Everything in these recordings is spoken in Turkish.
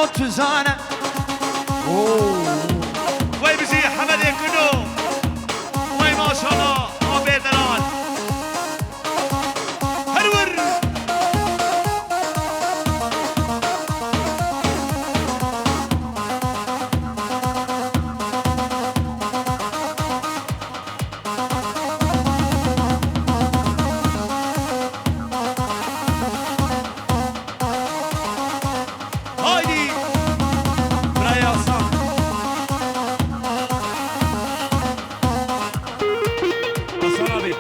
تزانه وای بزی حمد کنو وای ماشاءالله آبی دلال هرور هایدی برای آسان آسان آبی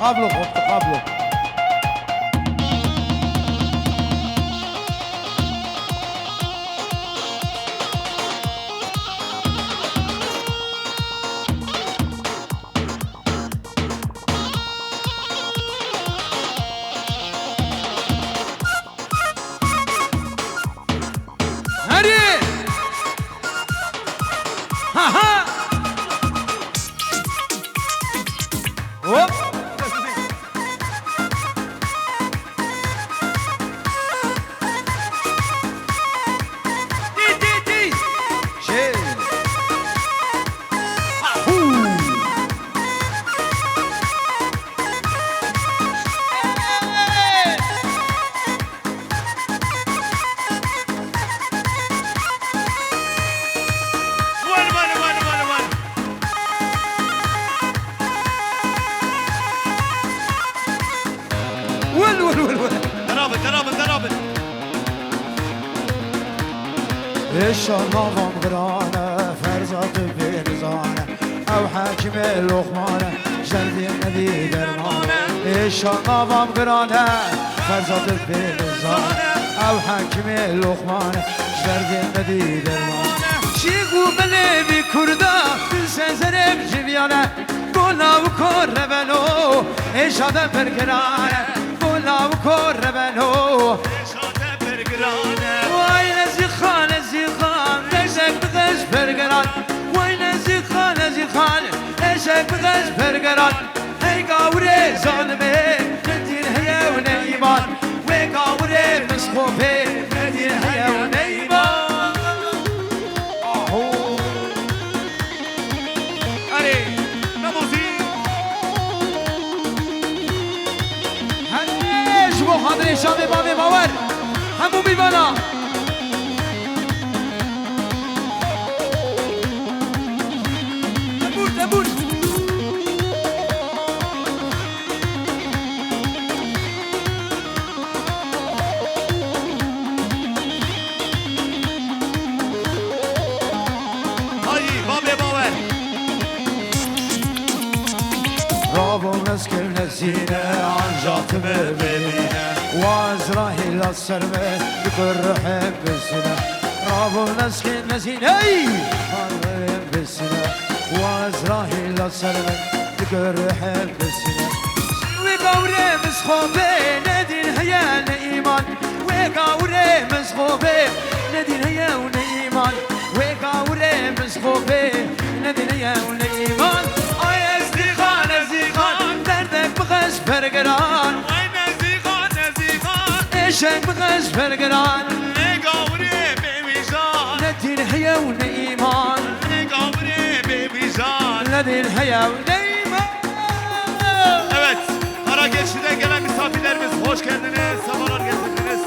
قبله خب قبله هري ها ها هوب دي شيل وين وين وين وين وين ول درابط درابط درابط الشنظم غرانه فرزات بيرزانه او حاكم اللقمانه جلدي النبي درمانه الشنظم غرانه فرزات بيرزانه او حاكم اللقمانه جلدي النبي درمانه شيخو بلبي كردا سزرب جبيانه قولا وكر بنو اشاده برگرانه قولا وكر بنو شاده برگرانه وای نزیخان نشک بغش برگران وای نزیخان نشک بغش برگران ای گاوره ظالمه ندیر هیه و نیمان و گاوره مسخوفه ندیر هیه و نیمان اری نموزی همیش با خاطر شام باب باور همون میوانا زبور هایی بابی باور رابون از کل نزینه عنجاتمه ببینه و از راهی لسرمه بکر رحم بسنه رابون از کل نزینه خانم بسنه و از راهی لسرمه بکر رحم بسنه و گوره مسخوبه ندین هیا ایمان و گوره مسخوبه ندین هیا ایمان و گوره مسخوبه ندین هیا ایمان آی ازدیخان دردک بغش برگران وای نزیخان نزیخان اشک بغش برگران نگاوره بمیزان ندین هیا ایمان نگاوره بمیزان ندین هیا ایمان Evet, Karageçli'den gelen misafirlerimiz hoş geldiniz, sabahlar getirdiniz.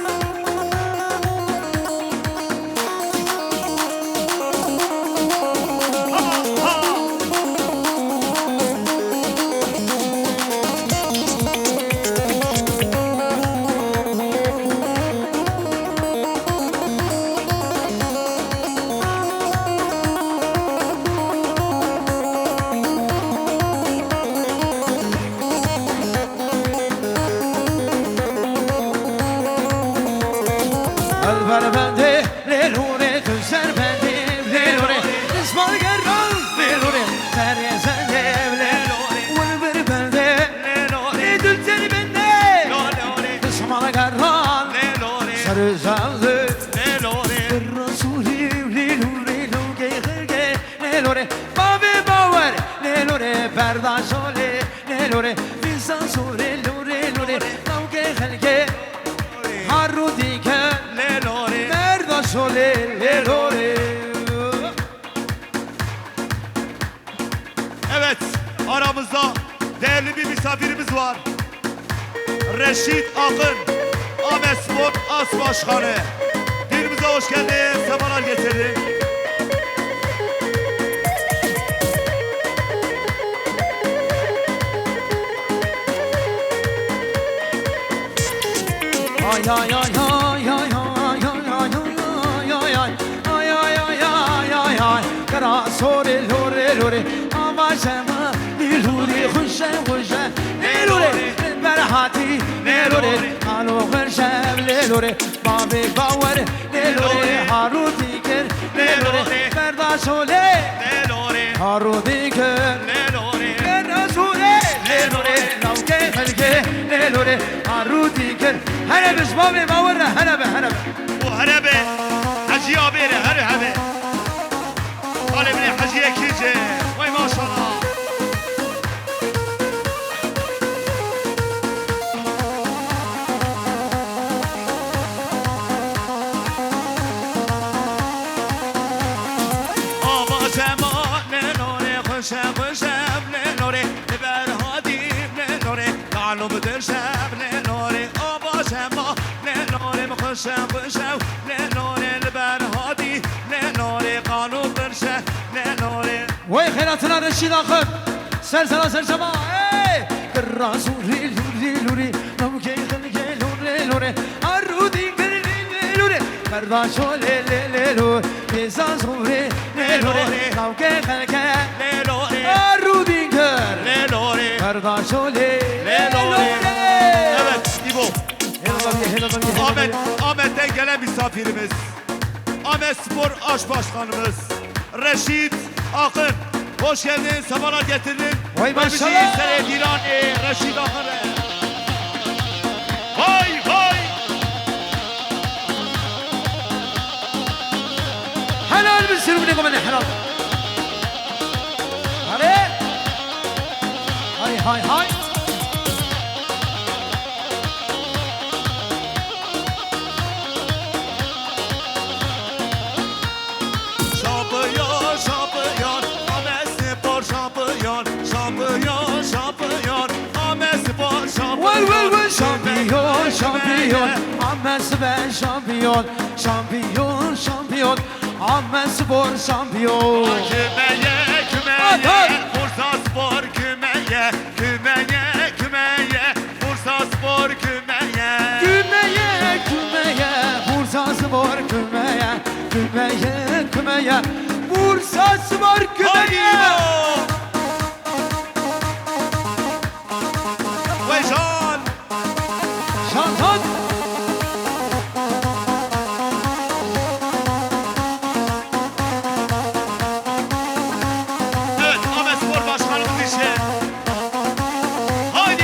البربنده لیلوره تو سربنده لیلوره اسمال گرم لیلوره سرزنده لیلوره والبربنده لیلوره دلتنی بنده اسمال گرم سرزنده الرسولی لیلوره لوگه خلقه لیلوره بابی باور لیلوره برداشوله لیلوره بیزان سوره لوره sole le lore. Evet, aramızda değerli bir misafirimiz var. Reşit Akın, Ahmet Spor As Başkanı. Dilimize hoş geldin, sefalar getirdin. Ay ay ay ay ay ay ay ay ay ay ay ay ay kara sore lore lore ama şema lure khusha khusha lore berhati lore alo khusha lore babe bawer lore haruti ker lore berda sole Lelore, haruti ker lelore, Rasule lore lavke melke lore haruti ker hele biz babe bawer hele be bu herebe, Hacı abiyle herebe. Talebine Hacı'ya kirce, vay maşallah. Ama zaman lelore, hoşem hoşem lelore, berhadim lelore, kalum derşem lelore, ama zaman lelore, hoşem hoşem lelore, berhadi lelore, kalum derşem lelore. وي خيراتنا رشيد اخر سلسلة سلسلة اي الرسول لوري لوري ممكن خلقي لوري لوري الرودي كرني لوري كرداشو لي لي لي لوري بيزان سوري لوري ممكن خلقي Lelore, الرودي كر lelore, كرداشو لي lelore. Evet, İbo. هلا بني Ahmet'ten gelen misafirimiz. Ahmet Spor Aş Başkanımız. Reşit Akın. Hoş geldin, sefalar getirdin. Vay Ve bizi maşallah. seyredilen Reşit Akın. Vay vay. حلال بنصير منكم من حلال هاي هاي هاي هاي Şampiyon, şampiyon. Ahmet Spor şampiyon. Şampiyon, şampiyon. Ahmet Spor şampiyon. وال وال وال شامبيون شامبيون عم سبع شامبيون شامبيون شامبيون عم سبور شامبيون Kümeye, kümeye, Bursa Spor kümeye, kümeye, kümeye, Bursa Spor kümeye. Kümeye kümeye Bursa Spor kümeye Kümeye kümeye Bursa Spor Hadi kümeye İbo! Ve Can! Şantan Evet, Ahmet Spor Başkanımız işe. Haydi!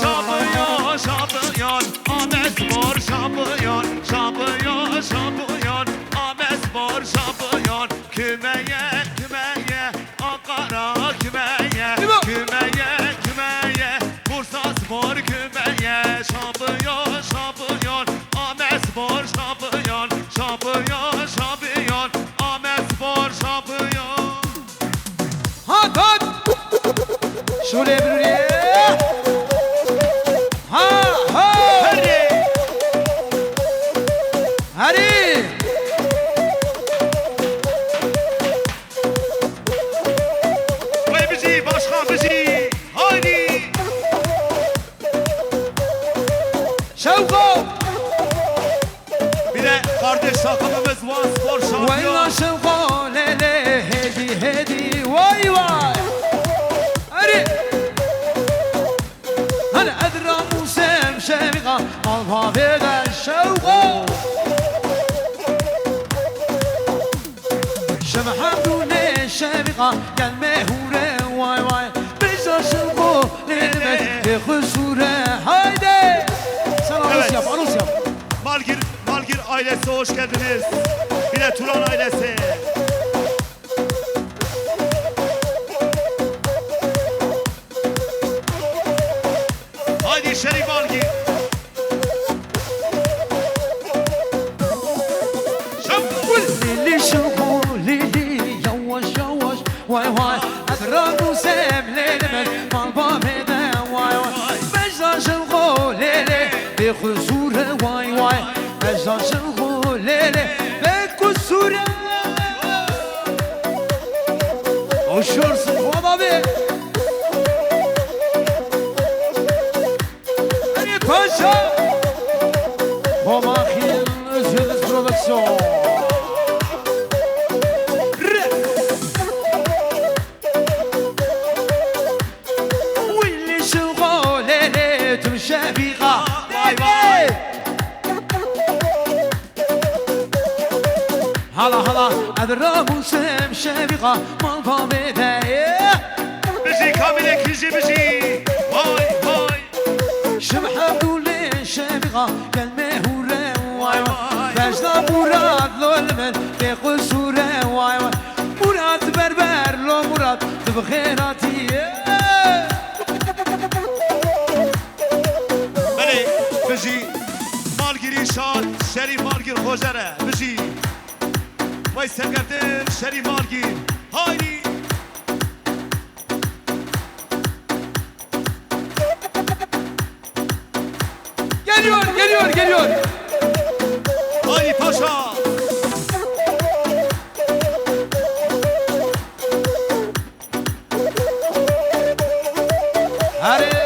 Şampiyon, şampiyon, Ahmet Spor şampiyon, şampiyon, şampiyon, Ahmet Spor şampiyon. Kümeye, kümeye, Ankara kümeye, İbo! kümeye, kümeye, Bursa Spor kümeye, şampiyon, şampiyon, Ahmet Spor şampiyon, şampiyon, şampiyon, Ahmet Spor şampiyon. هات هات شو اللي بروري ها ها Hadi! هري Ve bizi, başkan bizi, haydi! شوقو Bir de kardeş takımımız Van Spor şampiyon. وين شوقو ليلي هدي هدي واي واي هري هلا ادرى موسم شامقة قلبها بيدا شوقو شمحمدوني شامقة قال مهورة واي واي بيزا شوقو للمت بخسورة هايدي سلام Evet. روسيا روسيا Malgir ailesi hoş geldiniz. Bir de Turan ailesi. Haydi Şerif Malgir. بخسورة واي واي أجزان شنغو ليلة بكسورة وشور صفوضة بي أني باشا وما خير زيادة برودكسيون واللي شغل ليلة شبيغة واي واي هلا هلا أدرى موسم شبيغة ما فهمتها بجي كاملك يجي بجي واي واي شبحة دولين شبيغة كالمهورة واي واي فجنا مراد لو المن تقول سورة واي واي مراد بربر لو مراد بخيراتي بله بجي مالگیری شاد شریف مالگیر خوجره بجی وای سرگردن شریف مالگیر هایدی Geliyor, geliyor, geliyor. هایدی پاشا Hadi.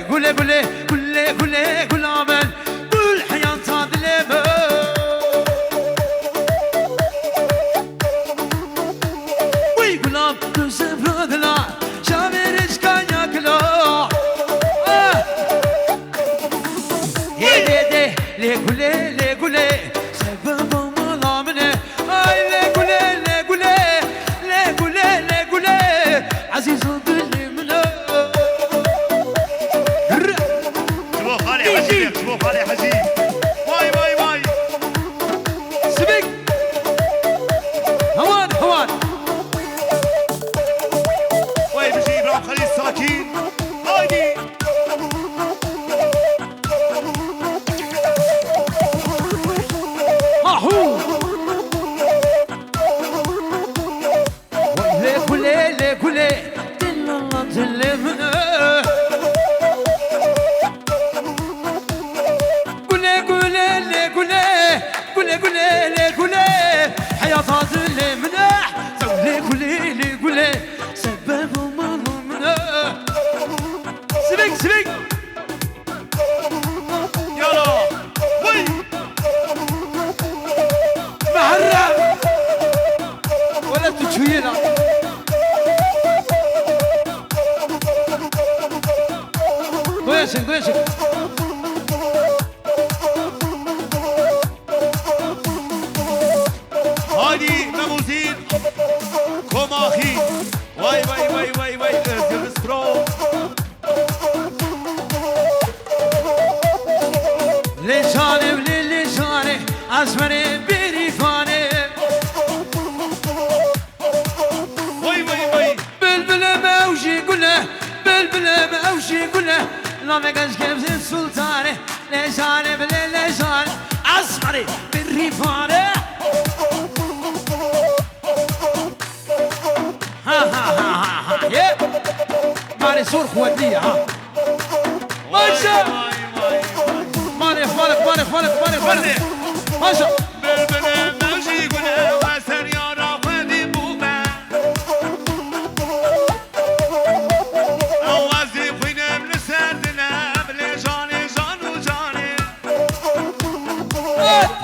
Gule gule gule gule gulamen gul hayata dileme Uy gulam gözüm radına şamiriş kanyakla le gule sebebim alamine Ay le gule azizim dilimine شبوخ علي حجي شبوخ علي حجي واي واي واي سبك هوان هوان واي بجي ابراهيم خليل ساكين هايدي هاهو le gule dilalla dilimine gule hayata dilimine le gule sebebim alımine Sibik يلا وي محرم ولا تشوينا Goyasın هايدي مموزين كوماخي واي واي واي واي واي ارزق برو لساني أزمني بريفاني واي واي واي بلبل موشي قله لا مقاس كبز السلطاني لساني لساني أزمني بريفاني ها ماني صور خواتية ها ماشا ماني فالك ماشا بلبل موجي قوله وسر يارا خدي بوما اوازي خوينم لسردنا بلي جاني جانو جاني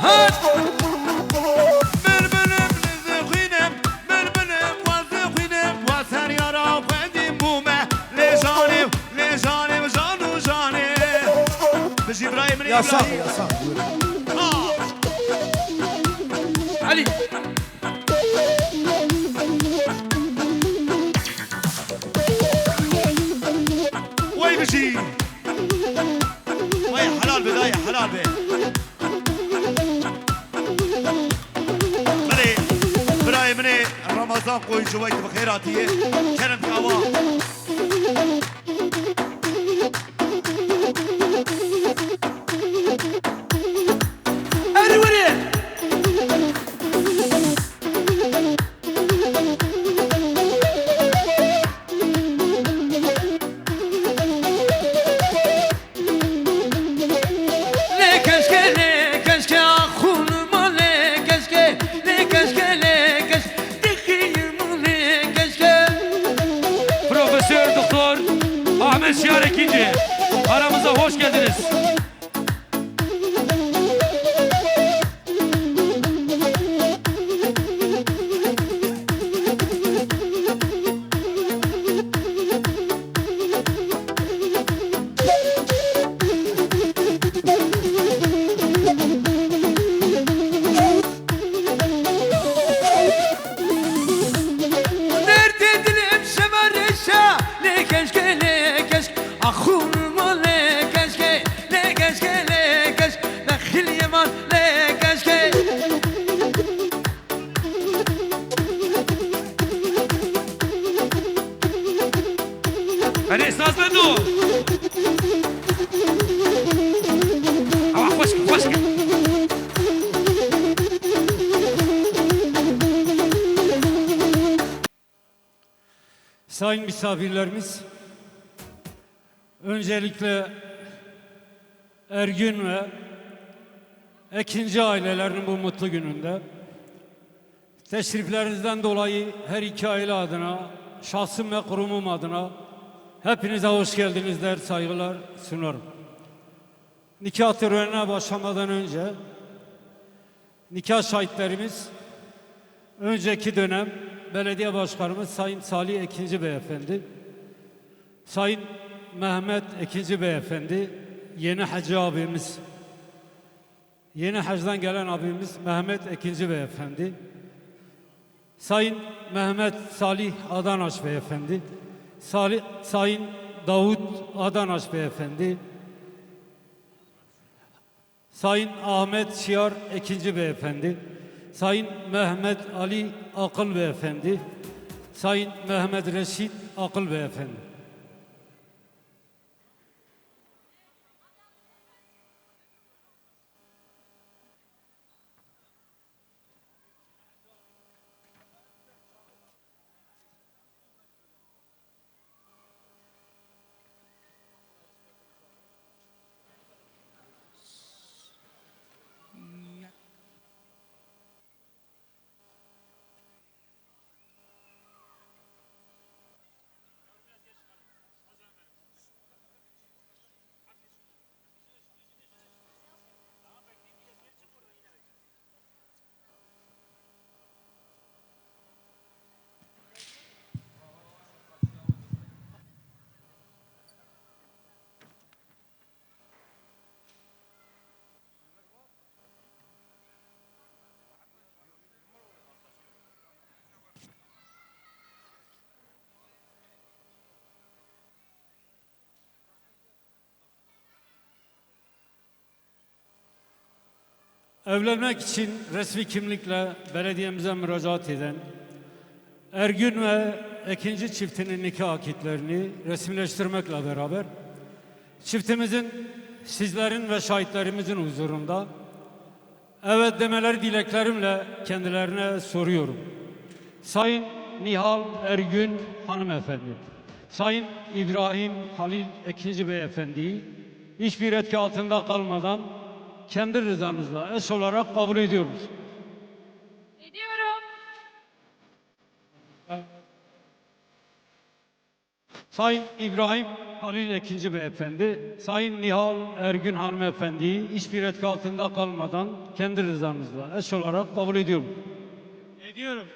هات بلبلم لزي خوينم بلبلم وازي خوينم وسر يارا خدي بوما لي جاني جانو جاني بجي ابراهيم من يا صاحبي ابراهيم يا صاحبي علي وي بجي داي حلال بي داي حلال بي مني براي مني رمضان قوي جويت بخيراتي كرم كاوا Ahmet Şiar ikinci. Aramıza hoş geldiniz. Hani esas ben de o. Ama hoş gel. Sayın misafirlerimiz, öncelikle Ergün ve Ekinci ailelerinin bu mutlu gününde teşriflerinizden dolayı her iki aile adına, şahsım ve kurumum adına hepinize hoş geldiniz der, saygılar sunarım. Nikah törenine başlamadan önce nikah şahitlerimiz önceki dönem belediye başkanımız Sayın Salih Ekinci Beyefendi, Sayın Mehmet Ekinci Beyefendi, yeni hacı abimiz, yeni hacdan gelen abimiz Mehmet Ekinci Beyefendi, Sayın Mehmet Salih Adanaş Beyefendi, Sayın Davut Adanaş Beyefendi, Sayın Ahmet Şiar Ekinci Beyefendi, Sayın Mehmet Ali Akıl Beyefendi, Sayın Mehmet Reşit Akıl Beyefendi. Evlenmek için resmi kimlikle belediyemize müracaat eden Ergün ve Ekinci çiftinin nikah akitlerini resmileştirmekle beraber çiftimizin, sizlerin ve şahitlerimizin huzurunda evet demeleri dileklerimle kendilerine soruyorum. Sayın Nihal Ergün hanımefendi, Sayın İbrahim Halil Ekinci Beyefendi'yi hiçbir etki altında kalmadan kendi rızanızla eş olarak kabul ediyoruz. Ediyorum. Sayın İbrahim Halil Ekinci Beyefendi, Sayın Nihal Ergün hanımefendiyi hiçbir etki altında kalmadan kendi rızanızla eş olarak kabul ediyorum. Ediyorum.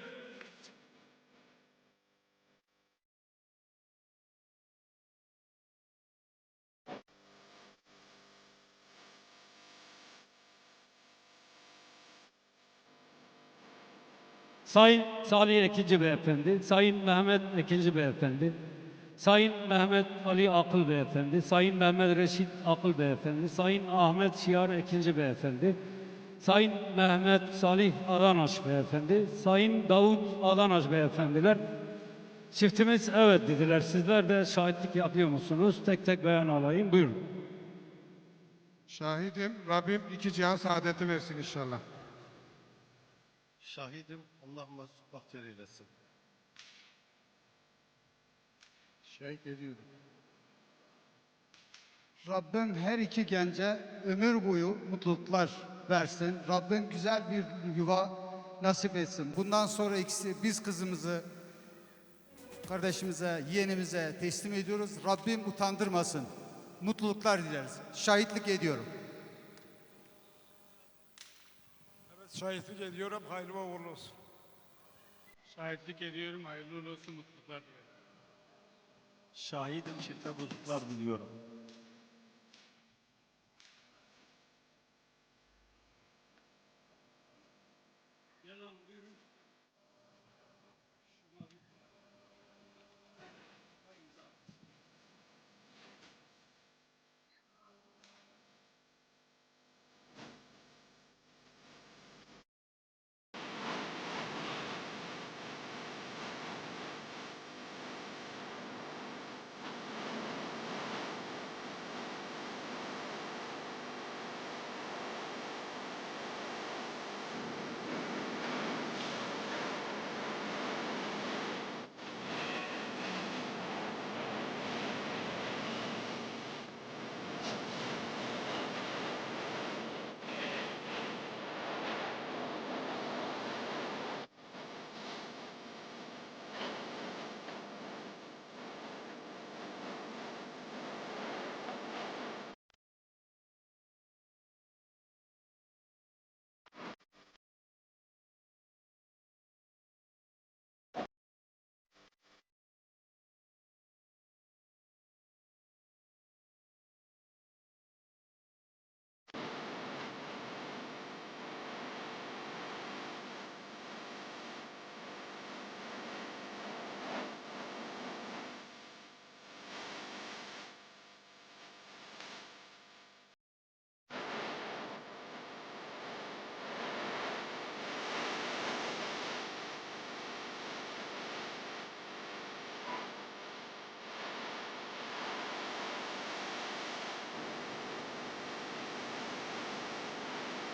Sayın Salih Ekinci Beyefendi, Sayın Mehmet Ekinci Beyefendi, Sayın Mehmet Ali Akıl Beyefendi, Sayın Mehmet Reşit Akıl Beyefendi, Sayın Ahmet Şiar Ekinci Beyefendi, Sayın Mehmet Salih Adanaş Beyefendi, Sayın Davut Adanaş Beyefendiler, çiftimiz evet dediler. Sizler de şahitlik yapıyor musunuz? Tek tek beyan alayım. Buyurun. Şahidim. Rabbim iki cihan saadeti versin inşallah. Şahidim, Allah mesut bahtiyar eylesin. Şahit ediyorum. Rabbim her iki gence ömür boyu mutluluklar versin. Rabbim güzel bir yuva nasip etsin. Bundan sonra ikisi biz kızımızı kardeşimize, yeğenimize teslim ediyoruz. Rabbim utandırmasın. Mutluluklar dileriz. Şahitlik ediyorum. Evet, şahitlik ediyorum. Hayırlı ve uğurlu olsun. Şahitlik ediyorum. Hayırlı uğurlu olsun. Mutluluklar dilerim. Şahidim, çifte mutluluklar diliyorum.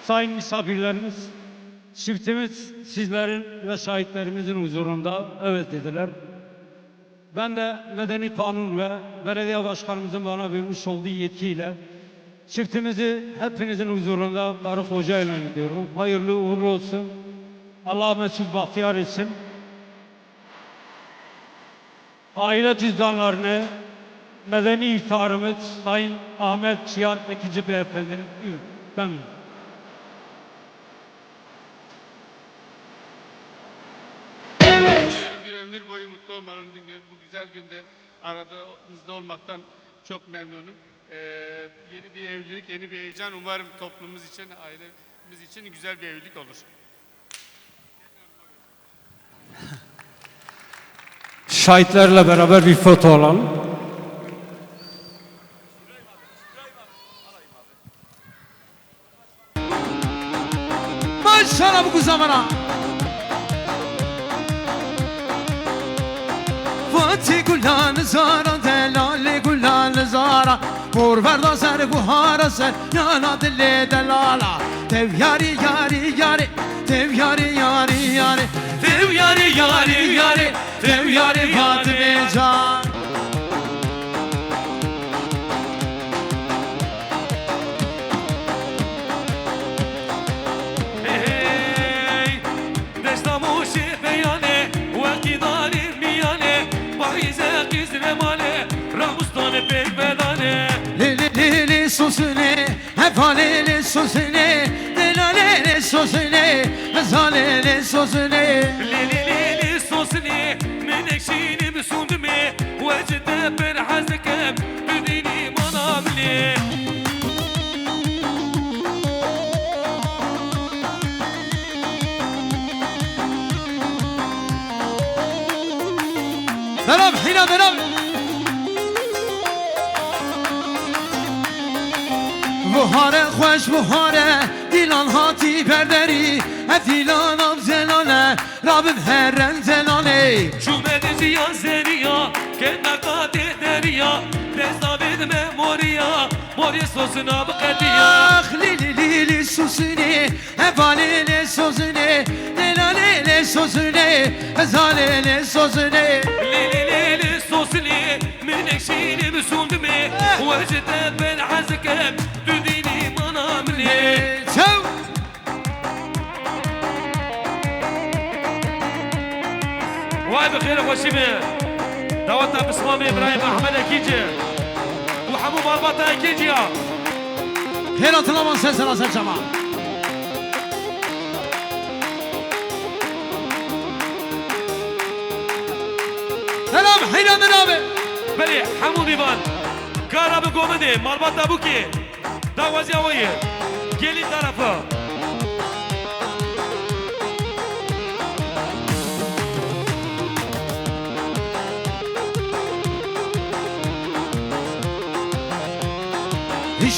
Sayın misafirlerimiz, çiftimiz sizlerin ve şahitlerimizin huzurunda evet dediler. Ben de medeni kanun ve belediye başkanımızın bana vermiş olduğu yetkiyle çiftimizi hepinizin huzurunda karı koca ilan ediyorum. Hayırlı uğurlu olsun. Allah mesut bahtiyar etsin. Aile cüzdanlarını medeni iftarımız Sayın Ahmet Şiar Ekinci Beyefendi'nin ben Bir ömür boyu mutlu olmalarını diliyorum. Bu güzel günde aranızda olmaktan çok memnunum. Yeni bir evlilik, yeni bir heyecan. Umarım toplumumuz için, ailemiz için güzel bir evlilik olur. şahitlerle beraber bir foto alalım. Maşallah bu zamana. Fatih Gulan Zara Delali Gulan Zara Murverda ser buhara ser Yana dille delala Tev yari yari yari Tev yari yari yari Tev yari yari yari Tev yari Fatime Can Lili sosune, hefalele sosune, delalele sosune, zalele sosune. ليلي صوصني منك شيني بسندمي وجد برحزك بديني مناملي برام حين برام بهاره خوش بهاره دیلان هاتی بردری دیلانم زلانه رابم هرن زلانه جومد زیان زریا که نقاط دریا دستاوید موریا موری سوسنا بقدیا آخ لیلی لیلی سوسنی هوالیلی سوزنی دلالیلی سوزنی هزالیلی سوزنی ليلي ليلي صوصلي منك شيني بسوندمي وجدت بالعزكم تديني مناملي تو واي بخير وشبه دعوتنا بسمامي ابراهيم احمد اكيجي وحمو مربطه اكيجي هلا طلبان سلسلة سلسلة سلام حينا منابه بلي حمو ديفان كارب قومدي مربطه بوكي دعوزي اوي جيلي طرفه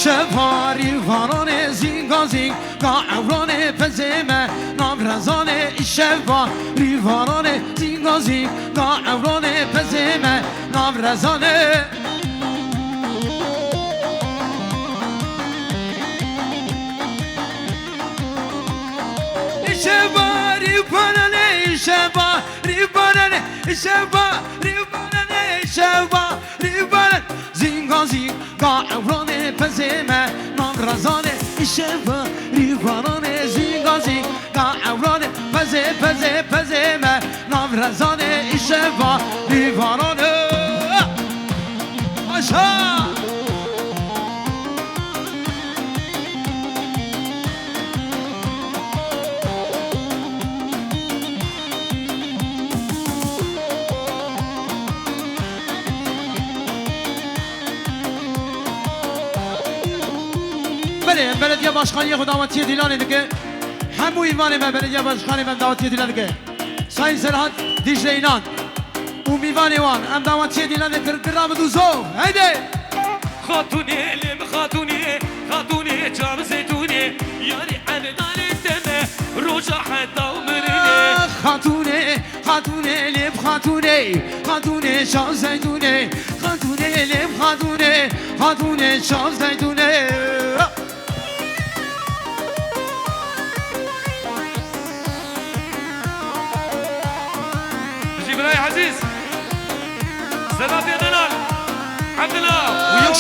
شفاری واران زینگا زینگ قاعوران پزمه نامرزان شفاری واران زینگا زینگ قاعوران پزمه نامرزان شفاری واران شفاری واران شفاری واران شفاری واران زینگا زینگ قاعوران پزمه نامرزان شفا ریواران زینگازی قاعوران پزمه نامرزان شفا ریواران آشا بلدیه باشخانی خداوندی دیلان دیگه همو ایوان من بلدیه باشخانی من دعوتی دیلان دیگه ساین سرحد دیجل اینان و میوان وان ام دعوتی دیلان کرام دوزو هیده خاتوني لم خاتوني خاتوني جام زيتوني ياري حمدان الدم روجا حتى عمرني خاتونه لب خاتونه شام زیتونه خاتونه لب خاتونه شام زیتونه جبراي عزيز سلام يا دلال عبد الله ويوم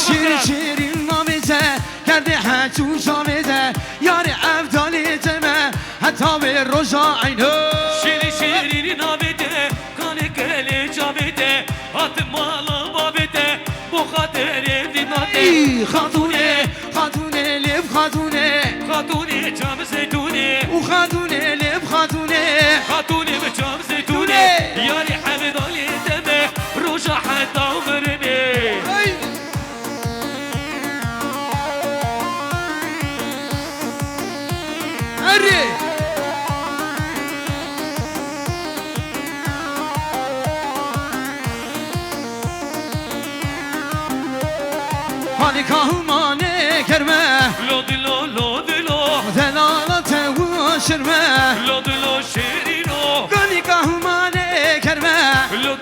شیرین نامیزه کرده هجو جامیزه یار افدالی تمه حتی به روژا عینو شیری نابده کانی کلی جابده هات مالا بابده bu خاطر دیناته خاتونه لب خاتوني جام زيتوني خاتونه لب خاتوني بجام زيتوني ياري حمد علي دمه روجا حتى عمرني هري Halikahumane kerme لو دلو Delalate vuşirme لو دلو شيرينو Halikahumane kerme لو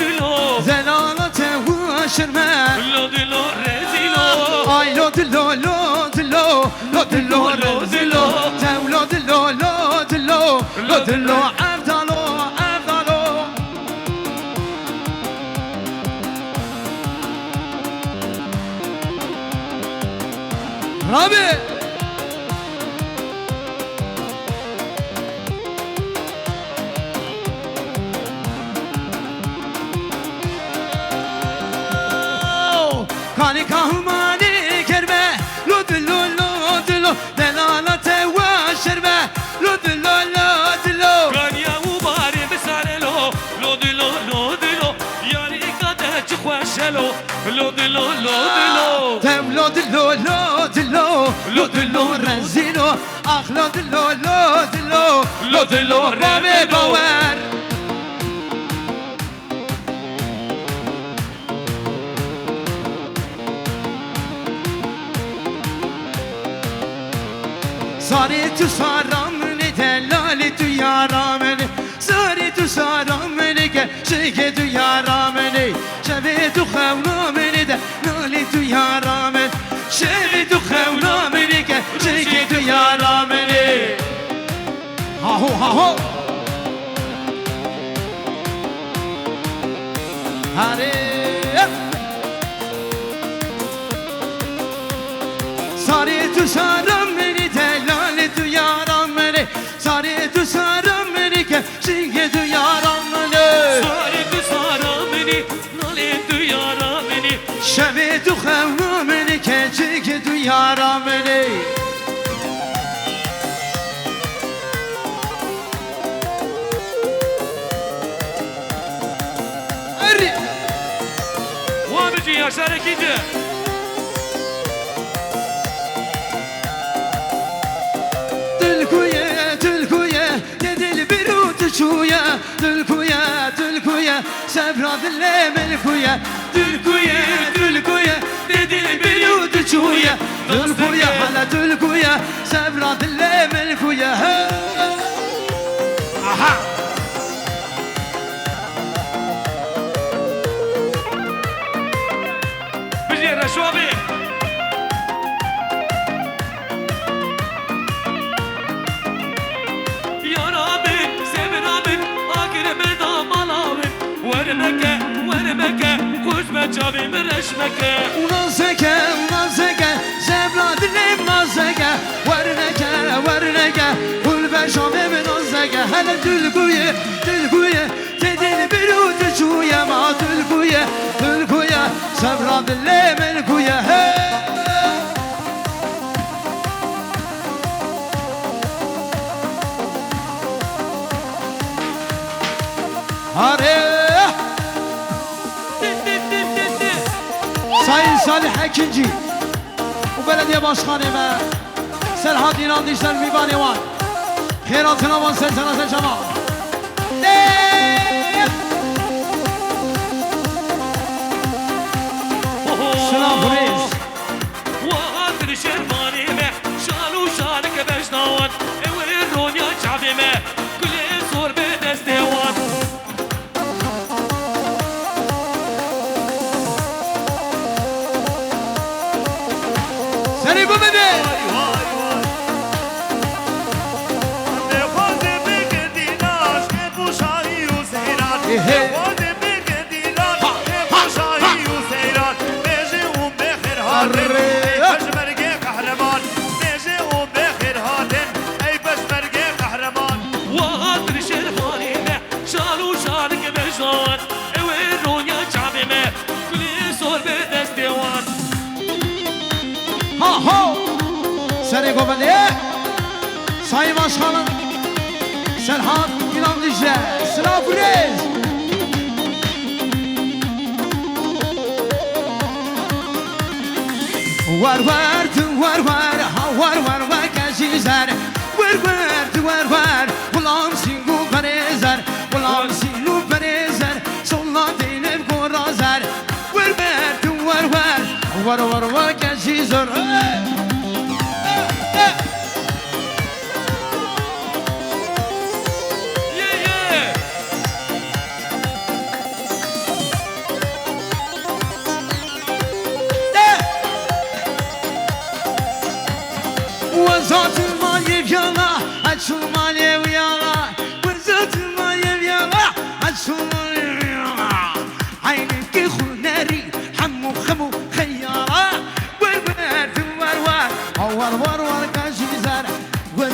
دلو Delalate vuşirme لو دلو رزيلو Ay lo dillo lo dillo lo dillo lo dillo Tev lo dillo lo dillo lo dillo Erdalo erdalo Rabi Kani kahumani kerme lo dillo delalate vaşirme lo dillo كان يا وباري بسالو لو دلو يعني قد خوشلو لو دلو Tev lo dillo renzino Ah lo dillo Rabi gover Zari tu saramne delali tu yaramne Zari tu saramne ke şeke tu yaramne Şeve tu xavnamne delali tu yaramne Şeve tu xavnamne ke şeke tu yaramne Ha ho ha ho Hare Zari tu saramne delali tu yaramne Zari tu saramne ke şeke tu yaramne Sari tu sarameni, nale tu yarameni. شب تو خمامنه که چه که تو یارامنه اری Vamici Yaşar ikinci. تلکویه یه دل برو تو چویه تلکویه سبرا دل ملکویه تلکویه یه دل برو تو چویه تلکویه حالا تلکویه سبرا دل ملکویه آها Bizi Reşobi. Yarabin, Sevinabin, Akirime damalabin. Vermeke, kuşme çabim reşmeke. Unazeke, zebra dilim nazeke Verneke, kul beşamim nazeke Hele tülkuye, tedil bir utu çuye Ma tülkuye, zebra dilim elkuye Hare Sayın Salih Ekinci Bu belediye başkanıma Serhat İnan Dişler Mibani var Khairatına van Sersanatı Cemal Selam Reis وغادر شرماني ما شالو شالك باش نوان وين يا شعبي ما كل صور بدست هوان Seni bu bebe وغادر شرماني ما شالو شالك باش نوان وين يا شعبي ما كل صور بدست هوان Ha ho Seni bu bebe Sayın Başkanım Serhat İnan Dişler Selam Reis Var kazizar Var Ulan singu perezar Ulan singu perezar Solla değilim korazar Var kazizar وزات المالي بيالا عدشو المالي ويالا وزات المالي بيالا عدشو المالي ويالا عينك يخل ناري حمو خمو خيالا وربات ور كاشي زار ور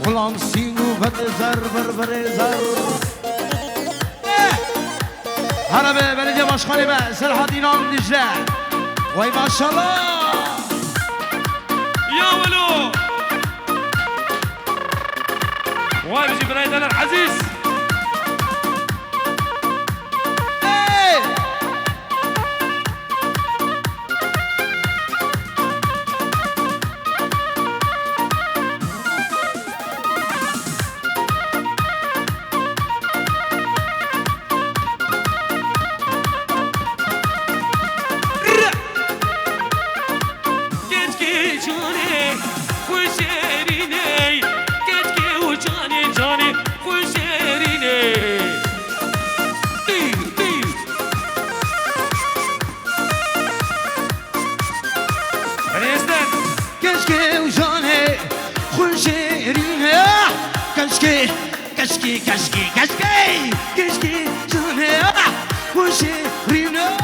غلام سينو فتزر برزر Harabe belediye başkanı be Serhat İnan Dicle Vay maşallah يا ولو واي بيجي برايدنا العزيز Hey! Genç كشكي كشكي كشكي كشكي جنة وشي رينا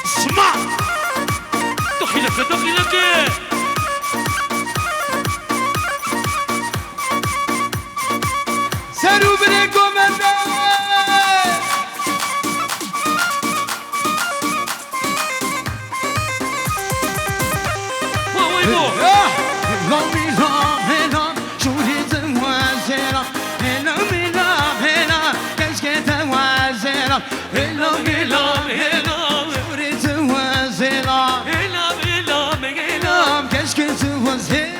اسمع دخلك دخلك سرو بريكو مندا ويبو لامي لام هلا شوري تنوازينا لامي لام هلا كشكي تنوازينا لامي لام هلا شوري تنوازينا لام كشكي تنوازينا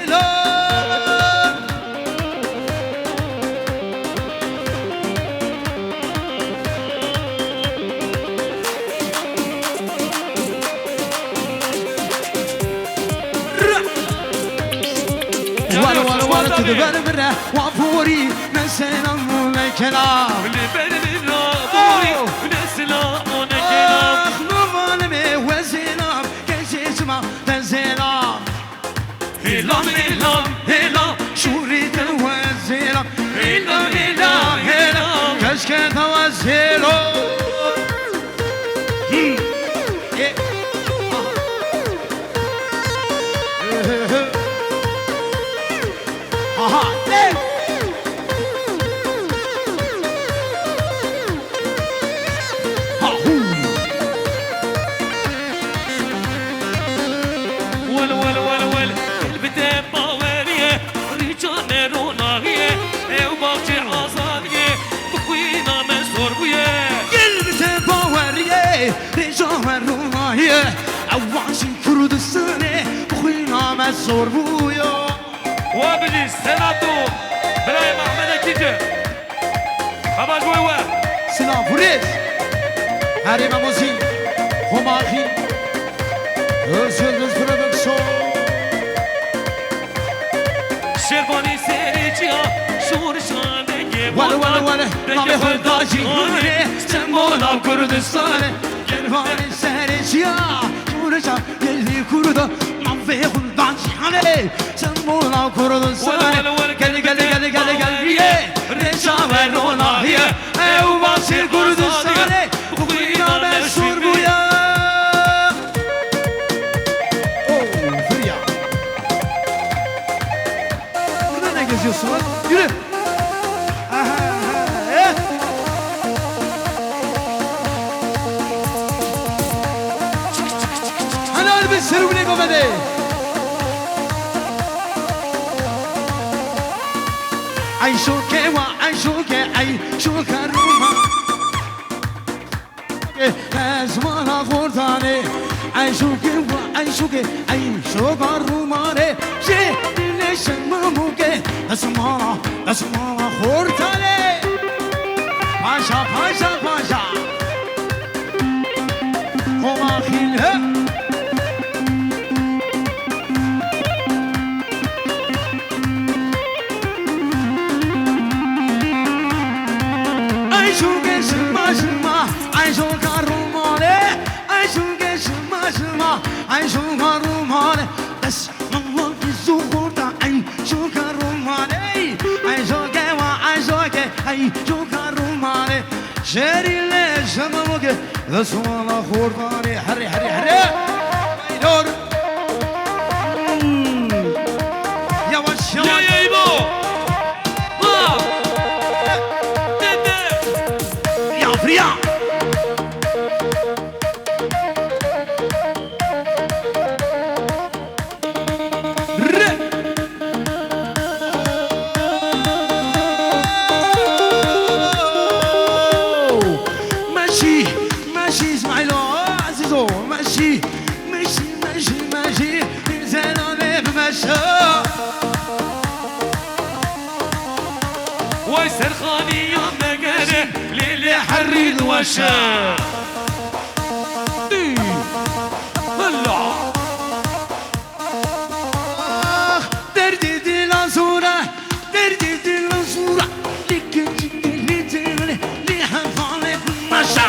ولا تدبر بره وفوري مثلا ملكنا نمان مي وزينام كشيشما تزينام هلام هلام هلام شوري توزينام هلام هلام هلام كشكي توزينام أوعشي كردستاني بخوينا مسور بويا وابلي سناتو برايم أحمد كيجي خباز ويوا سلام فريز هريم موزين خماخي Özgürüz Production شيرفاني سيريجيا شور شانه ولا نامي خداجي هوني سمولا كردستاني Kervanı sereciya Kuracağım geldi kurdu Mafya kuldan şihane Sen buna kurudun sana Gel gel gel gel gel ye Reca ver ona ye Ev basir kurdu sana Kuyuna meşhur bu ya Oh Fırya Burada ne geziyorsun lan? Yürü سروني بمدي عيشوك وعيشوك عيشوك الروما اسمنا فورتاني عيشوك وعيشوك عيشوك الروماني شيء ليش مموك اسمنا فورتاني باشا باشا باشا هما خيلها عيشو كروماني بس الله يزور دا عيشو كروماني عيشو كوا عيشو كي عيشو كروماني شاري لي شمامك بس والله خورداني حري حري حري يدور يواش يواش يا يبو يا فريا ويسرخاني يوم مقاله ليلي حري الوشا هلا دردي دي لازورة دردي دي لازورة لكن جيني لي تغلي لي حفالي بمشا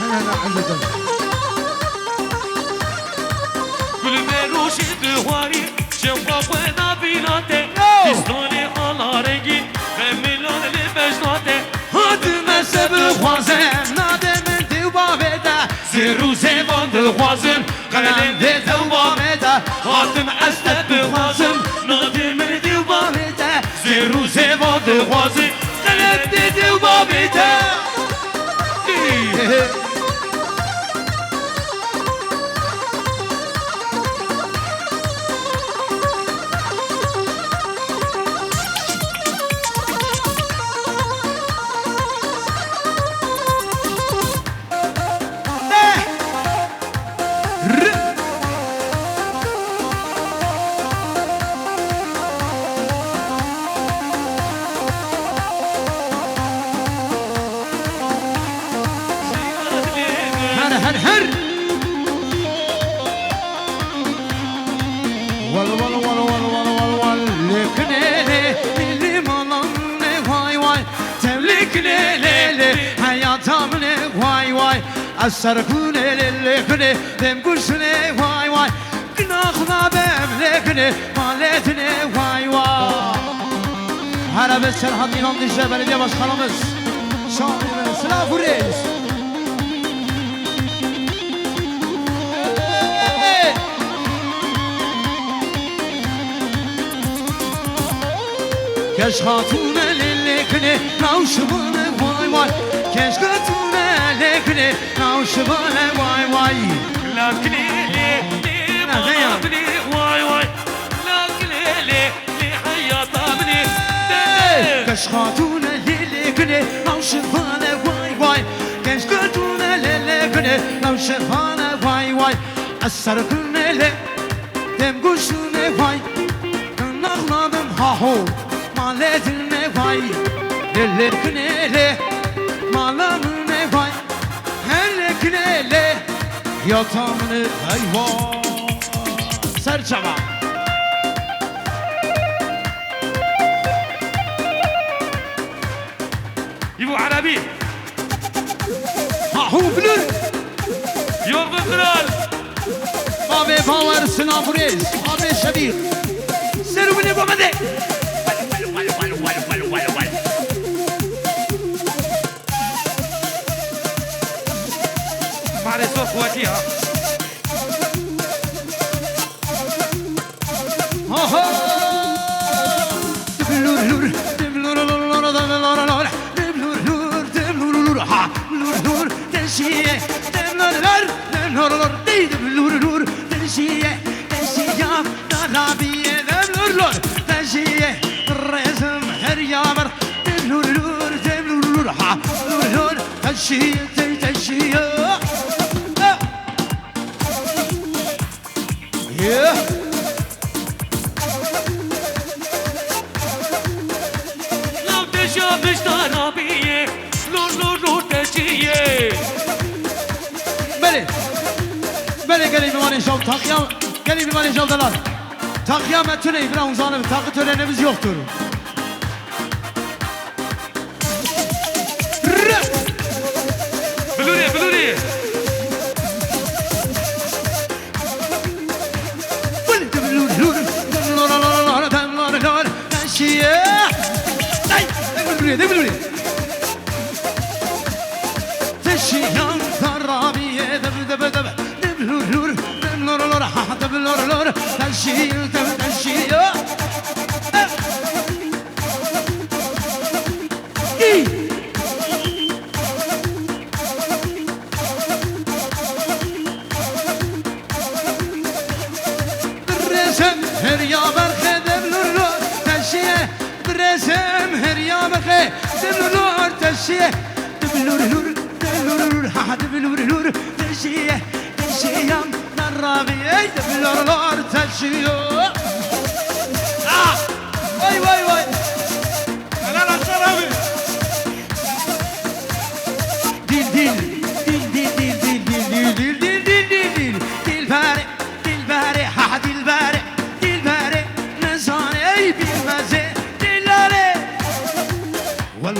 هنا عندكم زيرو زيفان دخوازم قلم دي دوامته هاتم أستد بخوازم نادي من دوامته زيرو زيفان دخوازم قلم دي دوامته هر ول ول ول ول ول ول ول لكنيلي اللي مالني واي واي تملكني ليلي حياتامني واي واي السركوني للكني تمكشني واي واي كناخنا بملكني مالتني واي واي هلا بالسرحة دينام ديشة بلدية başkanımız Şahin Sıla Reis Keş hatun ellikini Navşımını vay vay Keş hatun ellikini Navşımını vay vay لكني واي واي لكني حياة مني Keş hatun ellikini Navşımını vay vay Keş hatun ellikini Navşımını vay vay Asarkın ele Dem kuşunu vay Kınaknadım ha ho Maletine vay Lellerkinele Malamine vay Herlekinele Yatamını hayvan Serçava يبو عربي Ha hu blur يوم بكرال Abi power sınavreyiz Abi şebir Serumini babade معلش صوت وجيها Ha ha Blur blur Blur blur blur Blur blur ha Blur Teşiye Blur blur Değil blur Teşiye Teşiye Darabiye Blur Teşiye Rezim her yaver Blur ha Blur Teşiye Teşiye Yeah لو تشوفش ترابية لور تشية Beni gelin bir mani şov takyam Gelin bir mani şovdalar Takyam etüneyi biraz uzanım Takı törenimiz yoktur بلوري Teşiyan tarabiye her yaver hedemlur teşiye Bresem her yaver hedemlur teşiye Dblur ha dblur teşiye Teşiyam narrabiye dblur teşiye Ah! Vay vay vay! Helal Hasan abi. Dilbere ha dilbere nezane ey bilmeze dillere ول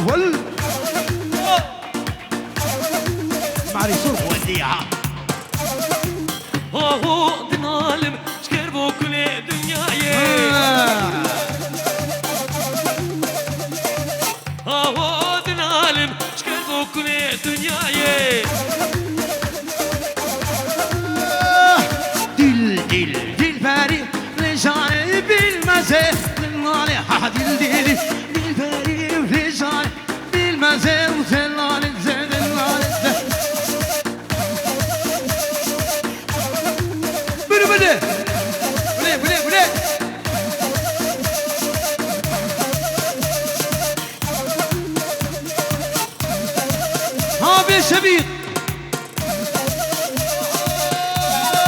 معرفة وديعة هو دنالم شكر بو شبيق